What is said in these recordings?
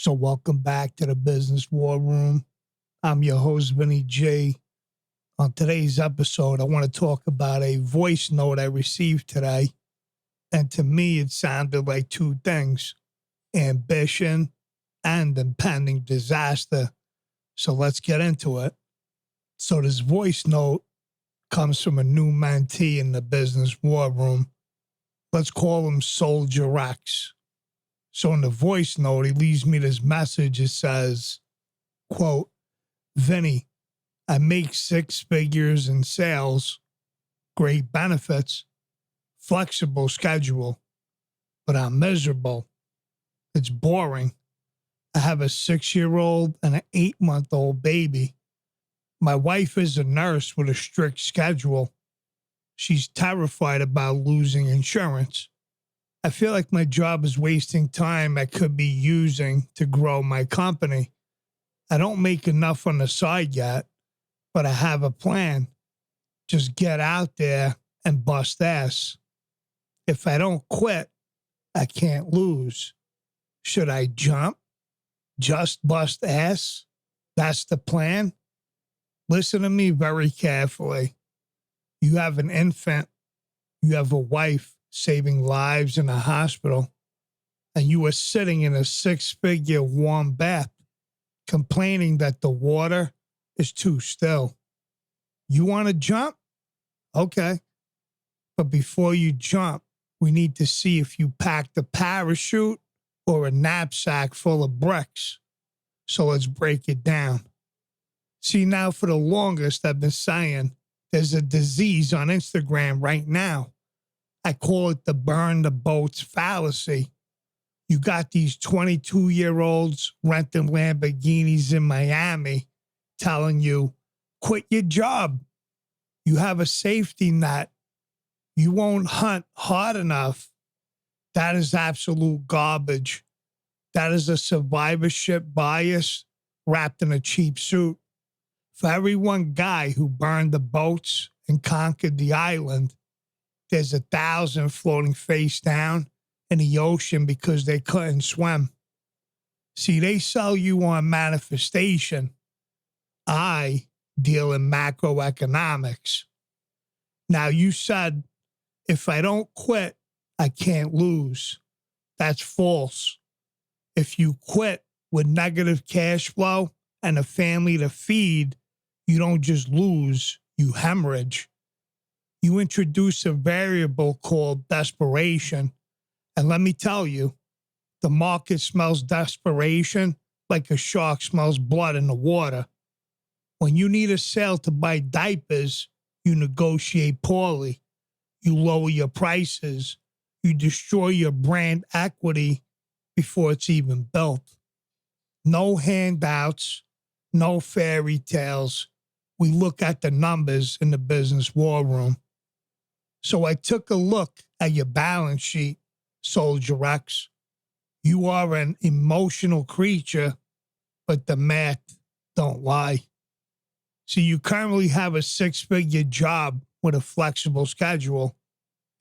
So welcome back to the Business Warroom. I'm your host, Vinny G. On today's episode, I want to talk about a voice note I received today. And to me, it sounded like two things: ambition and impending disaster. So let's get into it. So this voice note comes from a new mentee in the Business Warroom. Let's call him Soldier X. So in the voice note, he leaves me this message. It says, quote, "Vinny, I make 6 figures in sales, great benefits, flexible schedule, but I'm miserable. It's boring. I have a 6-year-old and an 8-month-old baby. My wife is a nurse with a strict schedule. She's terrified about losing insurance. I feel like my job is wasting time I could be using to grow my company. I don't make enough on the side yet, but I have a plan. Just get out there and bust ass. If I don't quit, I can't lose. Should I jump? Just bust ass? That's the plan? Listen to me very carefully. You have an infant. You have a wife saving lives in a hospital, and you are sitting in a 6-figure warm bath, complaining that the water is too still. You want to jump? Okay. But before you jump, we need to see if you packed a parachute or a knapsack full of bricks. So let's break it down. See, now for the longest, I've been saying there's a disease on Instagram right now. I call it the burn the boats fallacy. You got these 22-year-olds renting Lamborghinis in Miami telling you, quit your job. You have a safety net. You won't hunt hard enough. That is absolute garbage. That is a survivorship bias wrapped in a cheap suit. For every one guy who burned the boats and conquered the island, there's 1,000 floating face down in the ocean because they couldn't swim. See, they sell you on manifestation. I deal in macroeconomics. Now, you said, if I don't quit, I can't lose. That's false. If you quit with negative cash flow and a family to feed, you don't just lose, you hemorrhage. You introduce a variable called desperation. And let me tell you, the market smells desperation like a shark smells blood in the water. When you need a sale to buy diapers, you negotiate poorly. You lower your prices. You destroy your brand equity before it's even built. No handouts, no fairy tales. We look at the numbers in the Business Warroom. So I took a look at your balance sheet, Soldier X. You are an emotional creature, but the math don't lie. So you currently have a 6-figure job with a flexible schedule.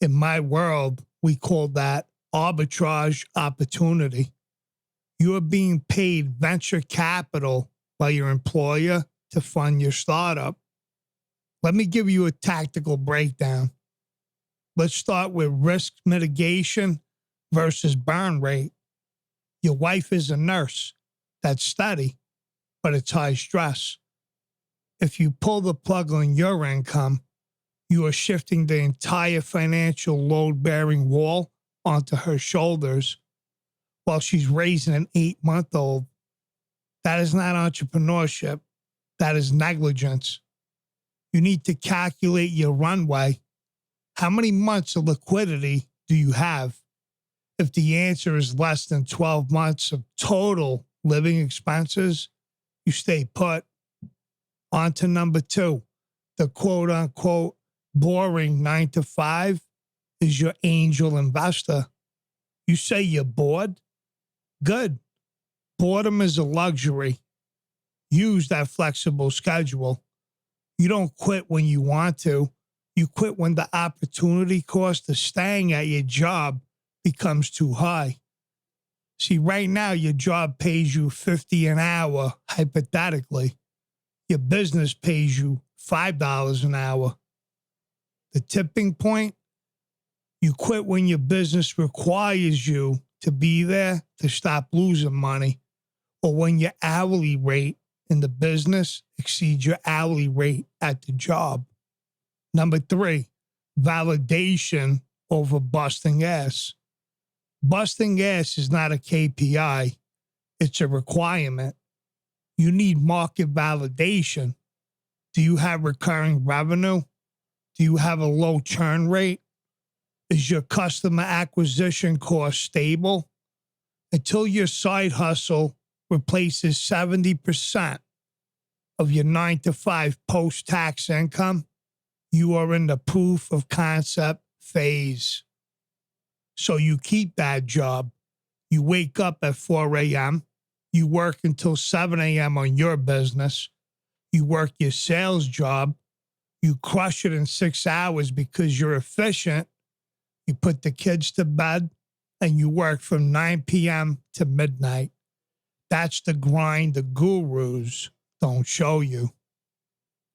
In my world, we call that arbitrage opportunity. You are being paid venture capital by your employer to fund your startup. Let me give you a tactical breakdown. Let's start with risk mitigation versus burn rate. Your wife is a nurse. That's steady, but it's high stress. If you pull the plug on your income, you are shifting the entire financial load-bearing wall onto her shoulders while she's raising an 8-month-old. That is not entrepreneurship. That is negligence. You need to calculate your runway. How many months of liquidity do you have? If the answer is less than 12 months of total living expenses, you stay put. On to number 2, the quote-unquote boring 9-to-5 is your angel investor. You say you're bored? Good. Boredom is a luxury. Use that flexible schedule. You don't quit when you want to. You quit when the opportunity cost of staying at your job becomes too high. See, right now, your job pays you $50 an hour, hypothetically. Your business pays you $5 an hour. The tipping point, you quit when your business requires you to be there to stop losing money, or when your hourly rate in the business exceeds your hourly rate at the job. Number 3, validation over busting ass. Busting ass is not a KPI. It's a requirement. You need market validation. Do you have recurring revenue? Do you have a low churn rate? Is your customer acquisition cost stable? Until your side hustle replaces 70% of your 9-to-5 post-tax income, you are in the proof of concept phase. So you keep that job. You wake up at 4 a.m. You work until 7 a.m. on your business. You work your sales job. You crush it in 6 hours because you're efficient. You put the kids to bed and you work from 9 p.m. to midnight. That's the grind the gurus don't show you.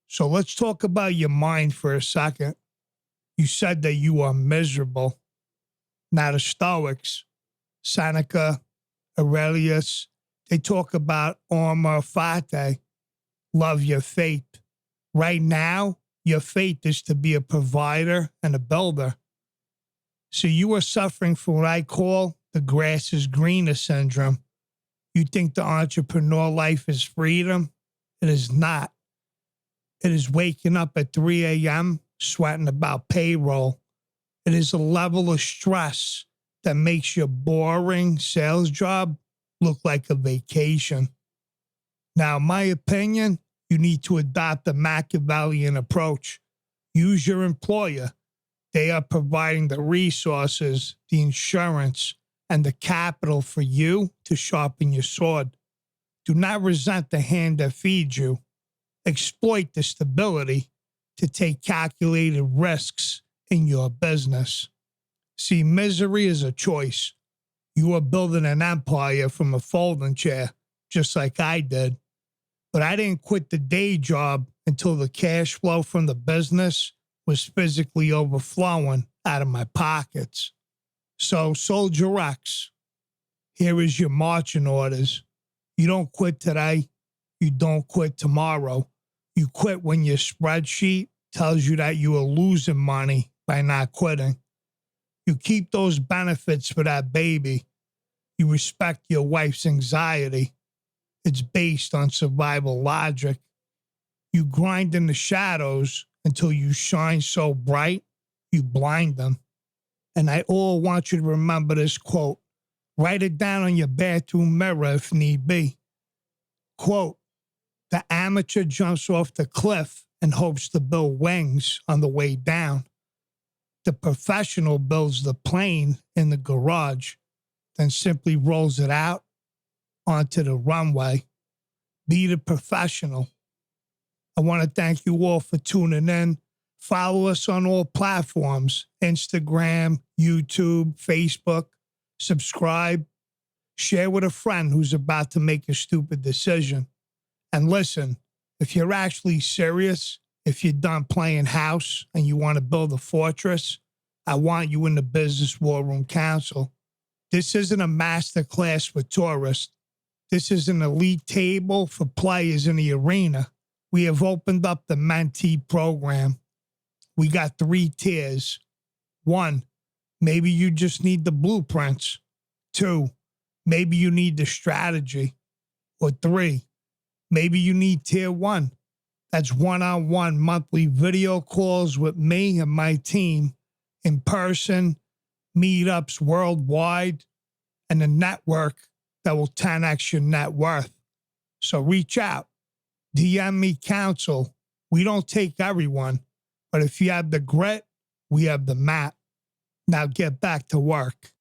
So let's talk about your mind for a second. You said that you are miserable. Now the Stoics, Seneca, Aurelius, they talk about amor fati, love your fate. Right now, your fate is to be a provider and a builder. So you are suffering from what I call the grass is greener syndrome. You think the entrepreneur life is freedom? It is not. It is waking up at 3 a.m., sweating about payroll. It is a level of stress that makes your boring sales job look like a vacation. Now, in my opinion, you need to adopt a Machiavellian approach. Use your employer. They are providing the resources, the insurance, and the capital for you to sharpen your sword. Do not resent the hand that feeds you. Exploit the stability to take calculated risks in your business. See, misery is a choice. You are building an empire from a folding chair, just like I did. But I didn't quit the day job until the cash flow from the business was physically overflowing out of my pockets. So, Soldier X, here is your marching orders. You don't quit today. You don't quit tomorrow. You quit when your spreadsheet tells you that you are losing money by not quitting. You keep those benefits for that baby. You respect your wife's anxiety. It's based on survival logic. You grind in the shadows until you shine so bright, you blind them. And I all want you to remember this quote. Write it down on your bathroom mirror if need be. Quote, the amateur jumps off the cliff and hopes to build wings on the way down. The professional builds the plane in the garage, then simply rolls it out onto the runway. Be the professional. I want to thank you all for tuning in. Follow us on all platforms, Instagram, YouTube, Facebook. Subscribe. Share with a friend who's about to make a stupid decision. And listen, if you're actually serious, if you're done playing house and you want to build a fortress, I want you in the Business Warroom Council. This isn't a master class for tourists. This is an elite table for players in the arena. We have opened up the Mentee program. We got 3 tiers. 1, maybe you just need the blueprints. 2, maybe you need the strategy. Or 3, maybe you need tier 1. That's one-on-one monthly video calls with me and my team, in person, meetups worldwide, and a network that will 10x your net worth. So reach out. DM me counsel. We don't take everyone, but if you have the grit, we have the map. Now get back to work.